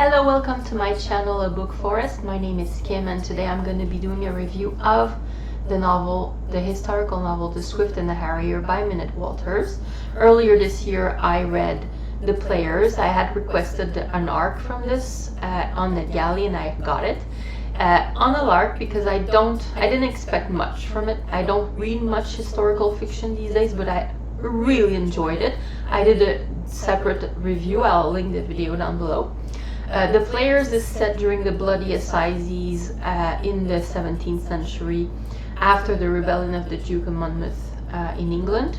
Hello, welcome to my channel, A Book Forest. My name is Kim and today I'm going to be doing a review of the historical novel The Swift and the Harrier by Minette Walters. Earlier this year I read The Players. I had requested an ARC from this on NetGalley and I got it. On a lark because I didn't expect much from it. I don't read much historical fiction these days, but I really enjoyed it. I did a separate review. I'll link the video down below. The Players is set during the bloody assizes in the 17th century after the rebellion of the Duke of Monmouth in England.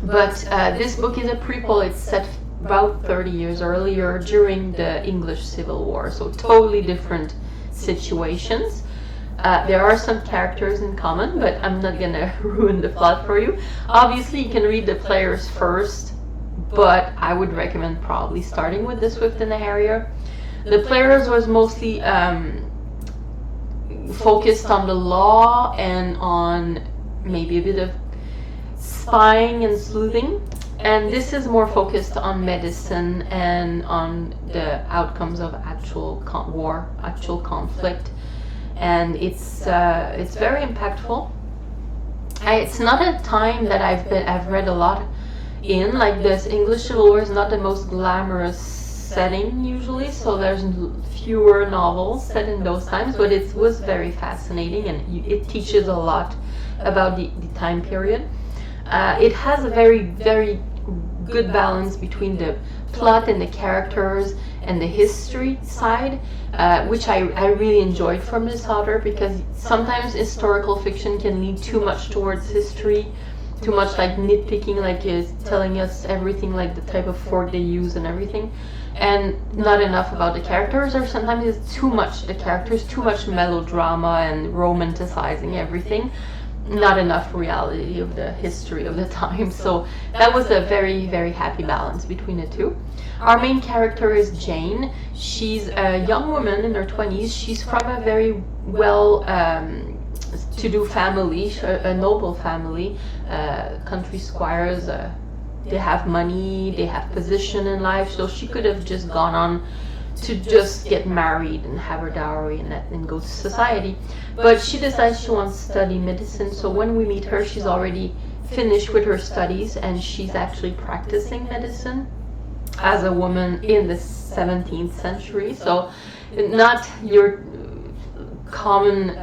But this book is a prequel. It's set about 30 years earlier during the English Civil War, so totally different situations. There are some characters in common, but I'm not gonna ruin the plot for you. Obviously you can read The Players first, but I would recommend probably starting with The Swift and the Harrier. The Players was mostly focused on the law and on maybe a bit of spying and sleuthing, and this is more focused on medicine and on the outcomes of actual conflict, and it's very impactful. It's not a time that I've read a lot in, like this English Civil War is not the most glamorous setting usually, so there's fewer novels set in those times, but it was very fascinating and it teaches a lot about the time period. It has a very good balance between the plot and the characters and the history side, which I really enjoyed from this author, because sometimes historical fiction can lean too much towards history, too much like nitpicking, like is telling us everything, like the type of fork they use and everything, and not enough about the characters, or sometimes it's too much the characters, too much melodrama and romanticizing everything, not enough reality of the history of the time. So that was a very happy balance between the two. Our main character is Jane. She's a young woman in her 20s. She's from a very well to-do family, a noble family, country squires. They have money, they have position in life, so she could have just gone on to just get married and have her dowry and go to society. But she decides she wants to study medicine, so when we meet her, she's already finished with her studies and she's actually practicing medicine as a woman in the 17th century. So not your common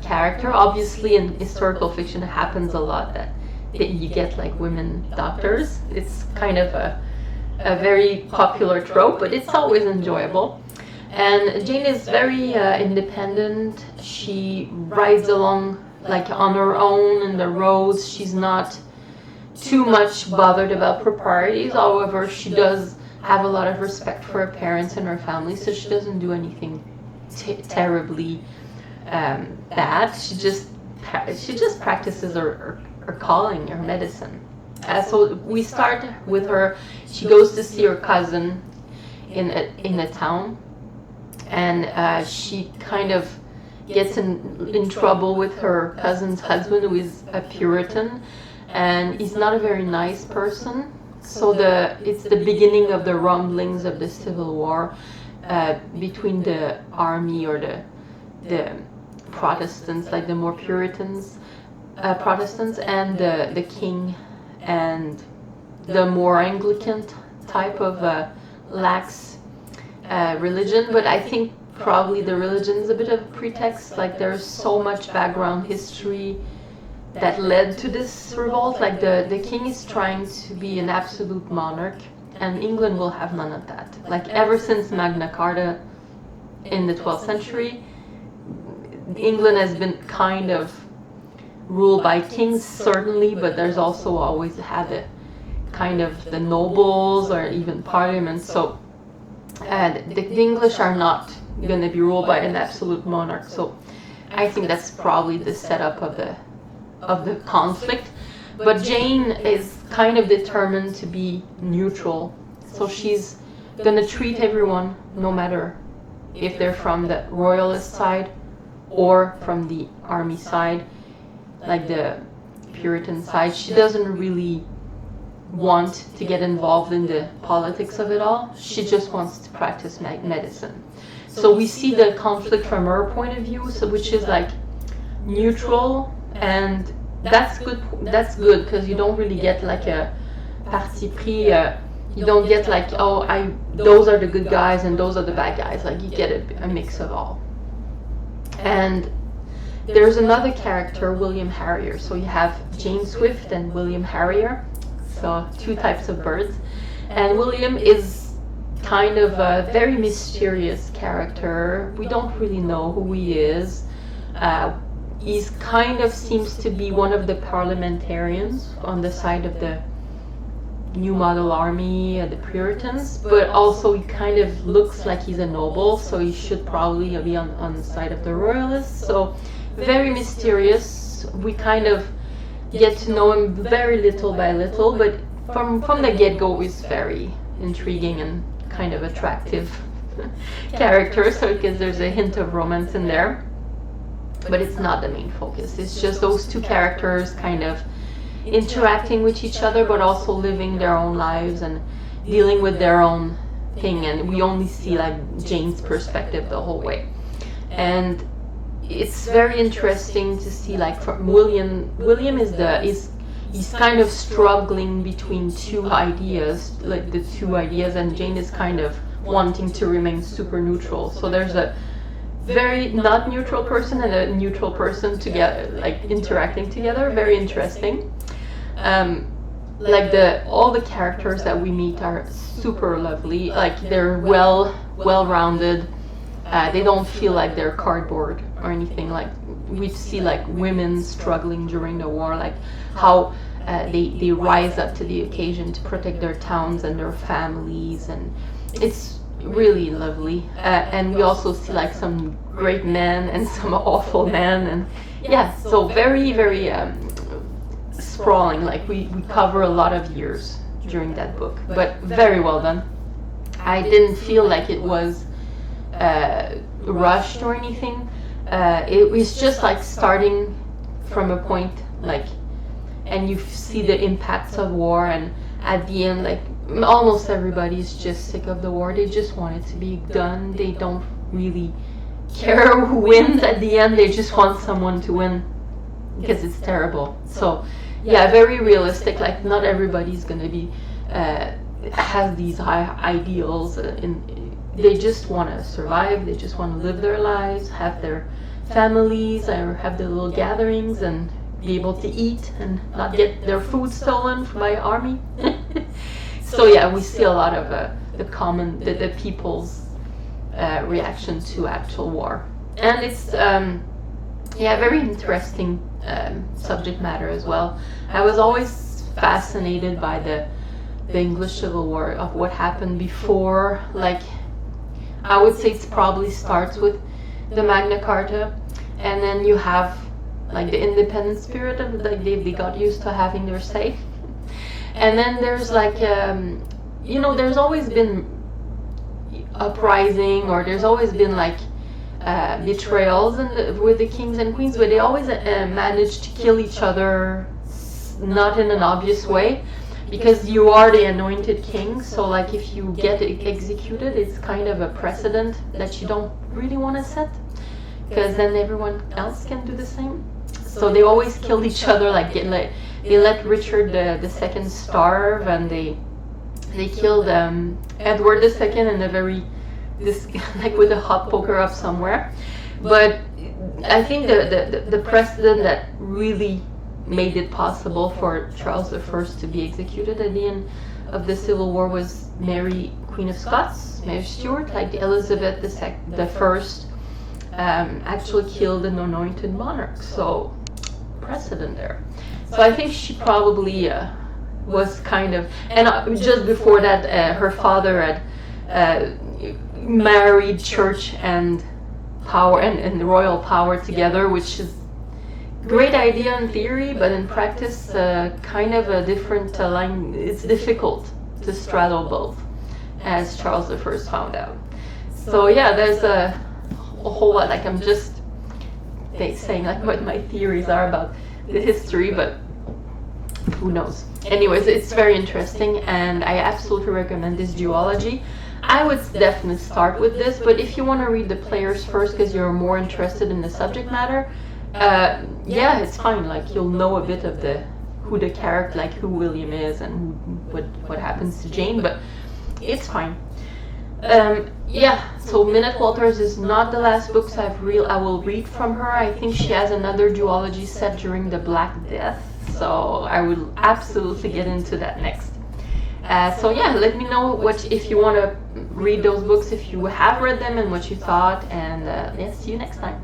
character. Obviously in historical fiction it happens a lot that you get like women doctors. It's kind of a very popular trope, but it's always enjoyable. And Jane is very independent. She rides along like on her own in the roads. She's not too much bothered about proprieties. However, she does have a lot of respect for her parents and her family, so she doesn't do anything terribly bad. She just practices her calling, her medicine. So we start with her. She goes to see her cousin in a town, and she kind of gets in trouble with her cousin's husband, who is a Puritan, and he's not a very nice person. So it's the beginning of the rumblings of the Civil War between the army, or the Protestants, like the more Puritans Protestants, and the king and the more Anglican type of lax religion. But I think probably the religion is a bit of a pretext. Like there's so much background history that led to this revolt. Like the king is trying to be an absolute monarch, and England will have none of that. Like ever since Magna Carta in the 12th century, England has been kind of ruled by kings, certainly, but there's also always had a kind of the nobles or even parliament. So the English are not going to be ruled by an absolute monarch. So I think that's probably the setup of the conflict. But Jane is kind of determined to be neutral, so she's going to treat everyone, no matter if they're from the royalist side or from the army side, like the Puritan side. She doesn't really want to get involved in the politics of it all. She just wants to practice medicine. So we see the conflict from her point of view, so which is like neutral, and that's good. That's good because you don't really get like a parti pris. You don't get like, oh, those are the good guys and those are the bad guys. Like you get a mix of all. And there's another character, William Harrier. So you have Jane Swift and William Harrier. So two types of birds. And William is kind of a very mysterious character. We don't really know who he is. He's kind of seems to be one of the parliamentarians on the side of the New Model Army, the Puritans, but also he kind of looks like he's a noble, so he should probably be on the side of the royalists. So very mysterious. We kind of get to know him very little by little, but from the get-go he's very intriguing and kind of attractive character, so because there's a hint of romance in there, but it's not the main focus. It's just those two characters kind of interacting with each other, but also living their own lives and dealing with their own thing, and we only see like Jane's perspective the whole way. And it's very interesting to see like from William is he's kind of struggling between two ideas, like the two ideas, and Jane is kind of wanting to remain super neutral. So there's a very not neutral person and a neutral person together, like interacting together. Very interesting. Like all the characters that we meet are super lovely. Like they're well-rounded. They don't feel like they're cardboard or anything. Like we see like women struggling during the war, like how they rise up to the occasion to protect their towns and their families, and it's really lovely. And we also see like some great men and some awful men, and yeah, so very sprawling. Like we cover a lot of years during that book, but very well done. I didn't feel like it was rushed or anything. It was just like starting from a point, like, and you see the impacts of war, and at the end, like almost everybody's just sick of the war. They just want it to be done. They don't really care who wins at the end. They just want someone to win because it's terrible. So yeah, very realistic. Like not everybody's gonna be has these high ideals. They just want to survive. They just want to live their lives, have their families, or have their little gatherings, and be able to eat and not get their food stolen by army. So yeah, we see a lot of the people's reaction to actual war, and it's very interesting subject matter as well. I was always fascinated by the English Civil War, of what happened before. Like I would say it probably starts with the Magna Carta, and then you have like the independent spirit of like they got used to having their say, and then there's like there's always been uprising, or there's always been like betrayals with the kings and queens, but they always manage to kill each other, not in an obvious way, because you are the anointed king. So like if you get executed, it's kind of a precedent that you don't really want to set, because then everyone else can do the same. So they always killed each other. Like they let Richard II starve, and they killed Edward II in a very like with a hot poker up somewhere. But I think the precedent that really made it possible for Charles I to be executed at the end of the Civil War was Mary, Queen of Scots, Mary Stuart. Like Elizabeth I actually killed an anointed monarch, so precedent there. So I think she probably was kind of, and just before that, her father had married church and power and royal power together, which is great idea in theory, but in practice kind of a different line. It's difficult to straddle both, as Charles I found out. So yeah, there's a whole lot. Like I'm just saying like what my theories are about the history, but who knows. anyways, it's very interesting, and I absolutely recommend this duology. I would definitely start with this, but if you want to read the players first because you're more interested in the subject matter, yeah, it's fine. Like, you'll know a bit of who the character, like who William is and what happens to Jane, but it's fine. Yeah, so Minette Walters is not the last books I will read from her. I think she has another duology set during the Black Death, so I will absolutely get into that next. So yeah, let me know if you want to read those books, if you have read them, and what you thought, and yeah, see you next time.